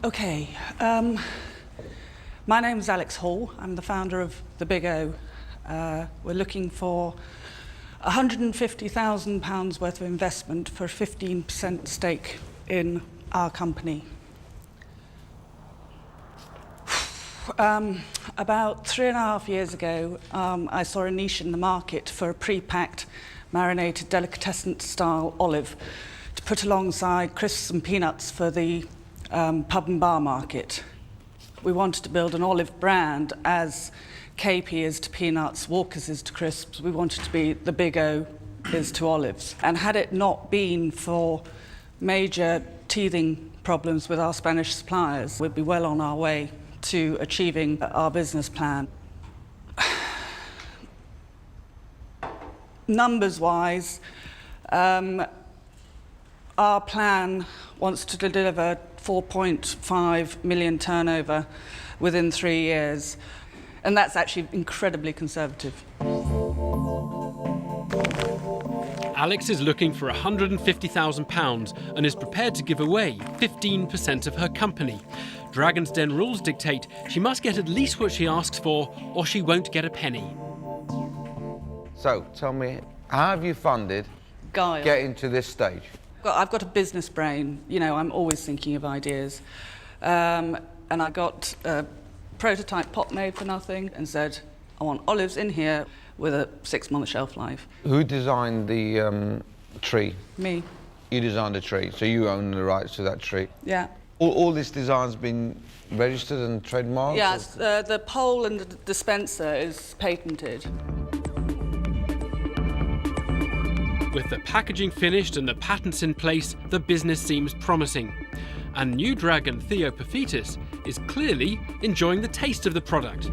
Okay, my name is Alex Hall. I'm the founder of The Big O. We're looking for £150,000 worth of investment for a 15% stake in our company. About 3.5 years ago, I saw a niche in the market for a pre-packed, marinated, delicatessen-style olive to put alongside crisps and peanuts for the pub and bar market. We wanted to build an olive brand as KP is to peanuts, Walker's is to crisps. We wanted to be the Big O is to olives. And had it not been for major teething problems with our Spanish suppliers, we'd be well on our way to achieving our business plan. Numbers-wise, our plan wants to deliver 4.5 million turnover within 3 years, and that's actually incredibly conservative. Alex is looking for £150,000 and is prepared to give away 15% of her company. Dragon's Den rules dictate she must get at least what she asks for, or she won't get a penny. So, tell me, how have you funded getting to this stage? I've got a business brain. You know, I'm always thinking of ideas. And I got a prototype pot made for nothing and said, I want olives in here with a 6-month shelf life. Who designed the tree? Me. You designed the tree, so you own the rights to that tree? Yeah. All this design's been registered and trademarked? Yes, the pole and the dispenser is patented. With the packaging finished and the patents in place, the business seems promising. And new dragon Xenophobe is clearly enjoying the taste of the product.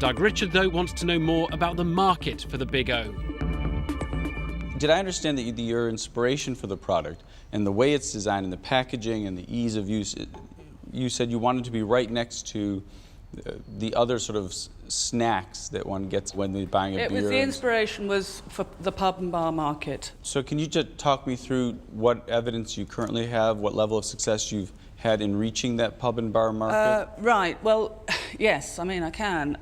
Doug Richard, though, wants to know more about the market for the Big O. Did I understand that your inspiration for the product and the way it's designed and the packaging and the ease of use, you said you wanted to be right next to the other sort of snacks that one gets when they're buying a beer? The inspiration was for the pub and bar market. So can you just talk me through what evidence you currently have, what level of success you've had in reaching that pub and bar market? Right, well, yes, I mean, I can.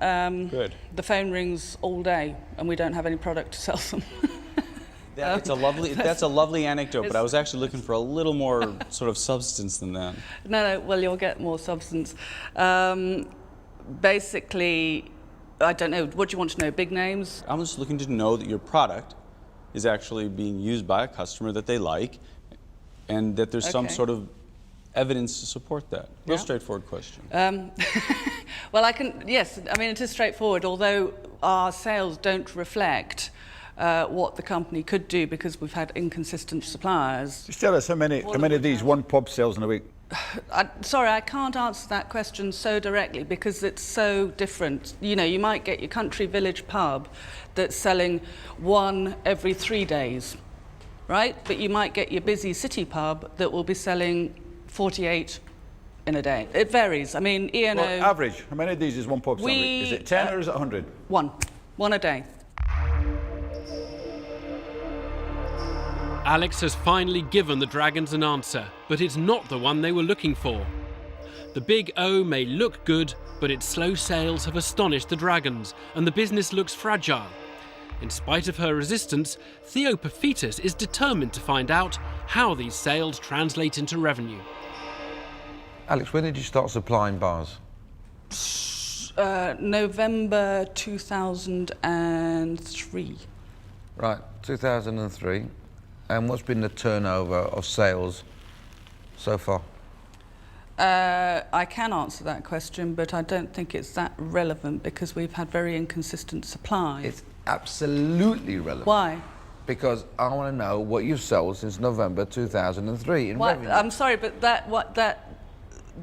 Good. The phone rings all day and we don't have any product to sell them. That's a lovely anecdote, but I was actually looking for a little more sort of substance than that. No, well, you'll get more substance. Basically, I don't know, what do you want to know, big names? I'm just looking to know that your product is actually being used by a customer that they like, and that there's some sort of evidence to support that. Real straightforward question. Well, yes, I mean, it is straightforward, although our sales don't reflect what the company could do because we've had inconsistent suppliers. Just tell us how many of these one pub sells in a week? Sorry, I can't answer that question so directly because it's so different. You know, you might get your country village pub that's selling 1 every 3 days, right? But you might get your busy city pub that will be selling 48 in a day. It varies. I mean, E&O... Well, average, how many of these is one pub selling? Is it 10 or is it 100? One a day. Alex has finally given the dragons an answer, but it's not the one they were looking for. The Big O may look good, but its slow sales have astonished the dragons, and the business looks fragile. In spite of her resistance, Xenophobe is determined to find out how these sales translate into revenue. Alex, when did you start supplying bars? November 2003. Right, 2003. And what's been the turnover of sales so far? I can answer that question, but I don't think it's that relevant because we've had very inconsistent supply. It's absolutely relevant. Why? Because I want to know what you've sold since November 2003 in revenue. I'm sorry, but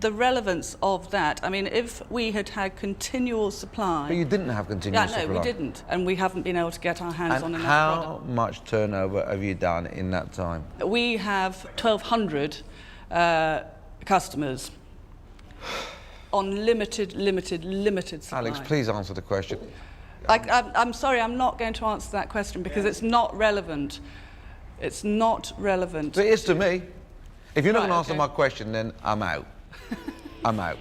the relevance of that, I mean, if we had had continual supply... But you didn't have continual supply. No, we didn't, and we haven't been able to get our hands on enough how product. much turnover have you done in that time? We have 1,200 customers on limited supply. Alex, please answer the question. I'm sorry, I'm not going to answer that question because it's not relevant. It's not relevant. But it is to me. If you're not going to answer my question, then I'm out. I'm out.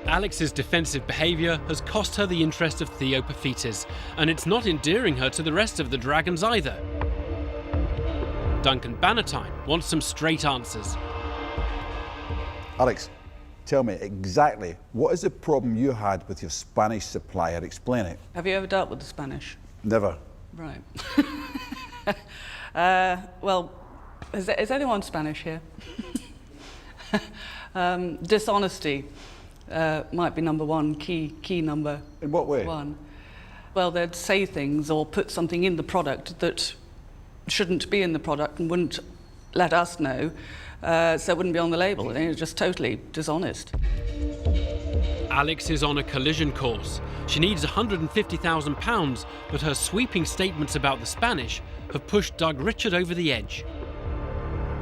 Alex's defensive behaviour has cost her the interest of Theopophetes, and it's not endearing her to the rest of the dragons either. Duncan Bannatyne wants some straight answers. Alex, tell me exactly, what is the problem you had with your Spanish supplier? Explain it. Have you ever dealt with the Spanish? Never. Right. Well, is anyone Spanish here? Dishonesty might be number one, key number. In what way? One. Well, they'd say things or put something in the product that shouldn't be in the product and wouldn't let us know, so it wouldn't be on the label. They were just totally dishonest. Alex is on a collision course. She needs £150,000, but her sweeping statements about the Spanish have pushed Doug Richard over the edge.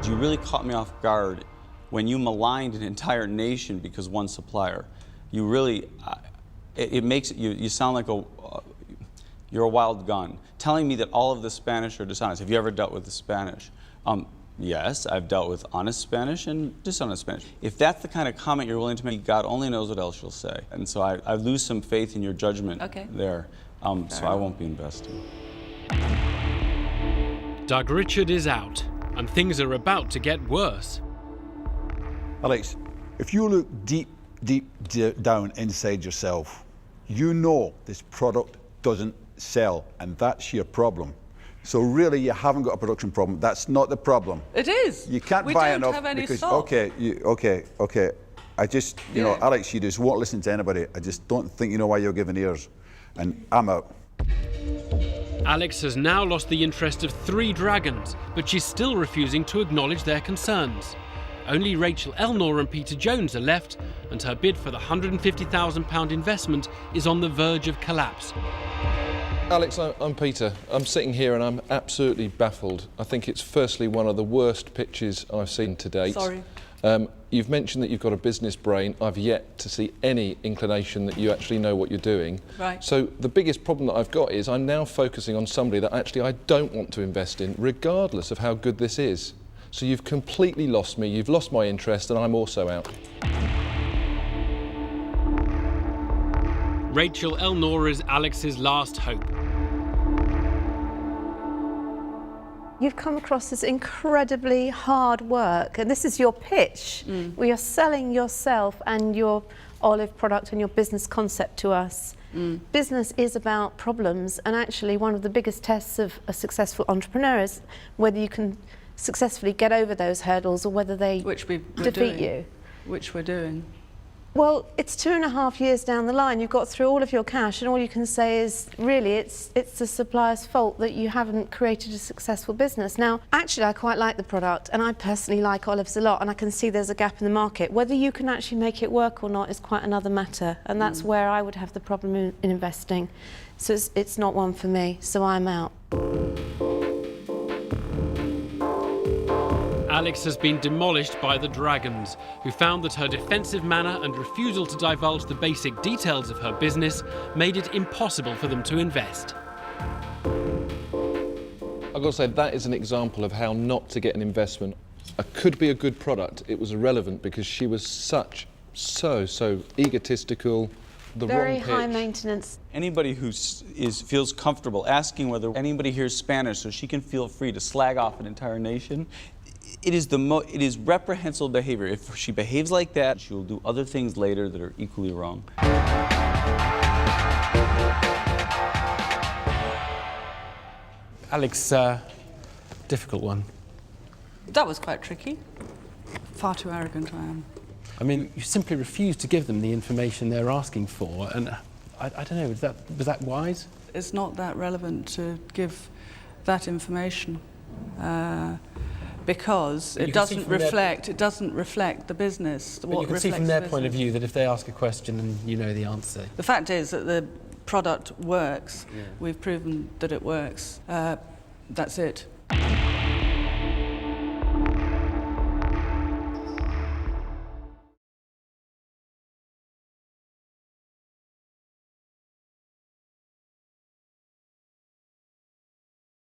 You really caught me off guard when you maligned an entire nation because one supplier. You really, it makes you sound like you're a wild gun. Telling me that all of the Spanish are dishonest. Have you ever dealt with the Spanish? Yes, I've dealt with honest Spanish and dishonest Spanish. If that's the kind of comment you're willing to make, God only knows what else you'll say. And so I lose some faith in your judgment there. So I won't be investing. Doug Richard is out, and things are about to get worse. Alex, if you look deep down inside yourself, you know this product doesn't sell, and that's your problem. So really, you haven't got a production problem. That's not the problem. It is. You can't we buy don't enough have any because stock. okay. I just, you know, Alex, you just won't listen to anybody. I just don't think you know why you're giving ears, and I'm out. Alex has now lost the interest of 3 dragons, but she's still refusing to acknowledge their concerns. Only Rachel Elnor and Peter Jones are left, and her bid for the £150,000 investment is on the verge of collapse. Alex, I'm Peter. I'm sitting here and I'm absolutely baffled. I think it's firstly one of the worst pitches I've seen to date. Sorry. You've mentioned that you've got a business brain. I've yet to see any inclination that you actually know what you're doing. Right. So the biggest problem that I've got is I'm now focusing on somebody that actually I don't want to invest in, regardless of how good this is. So you've completely lost me, you've lost my interest, and I'm also out. Rachel Elnor is Alex's last hope. You've come across as incredibly hard work, and this is your pitch, where you're selling yourself and your olive product and your business concept to us. Business is about problems, and actually one of the biggest tests of a successful entrepreneur is whether you can successfully get over those hurdles or whether they defeat you. Which we're doing. Well, it's 2.5 years down the line. You've got through all of your cash, and all you can say is, really, it's the supplier's fault that you haven't created a successful business. Now, actually, I quite like the product, and I personally like olives a lot, and I can see there's a gap in the market. Whether you can actually make it work or not is quite another matter, and that's where I would have the problem in investing. So it's not one for me, so I'm out. Alex has been demolished by the dragons, who found that her defensive manner and refusal to divulge the basic details of her business made it impossible for them to invest. I've got to say, that is an example of how not to get an investment. It could be a good product. It was irrelevant because she was so egotistical, the Very wrong pitch. high maintenance. Anybody who feels comfortable asking whether anybody hears Spanish so she can feel free to slag off an entire nation, it is reprehensible behavior. If she behaves like that, she will do other things later that are equally wrong. Alex, difficult one. That was quite tricky. Far too arrogant I am. I mean, you simply refuse to give them the information they're asking for, and I don't know, was that wise? It's not that relevant to give that information. Because it doesn't reflect the business. But you can see from their point of view that if they ask a question and you know the answer. The fact is that the product works. Yeah. We've proven that it works. That's it.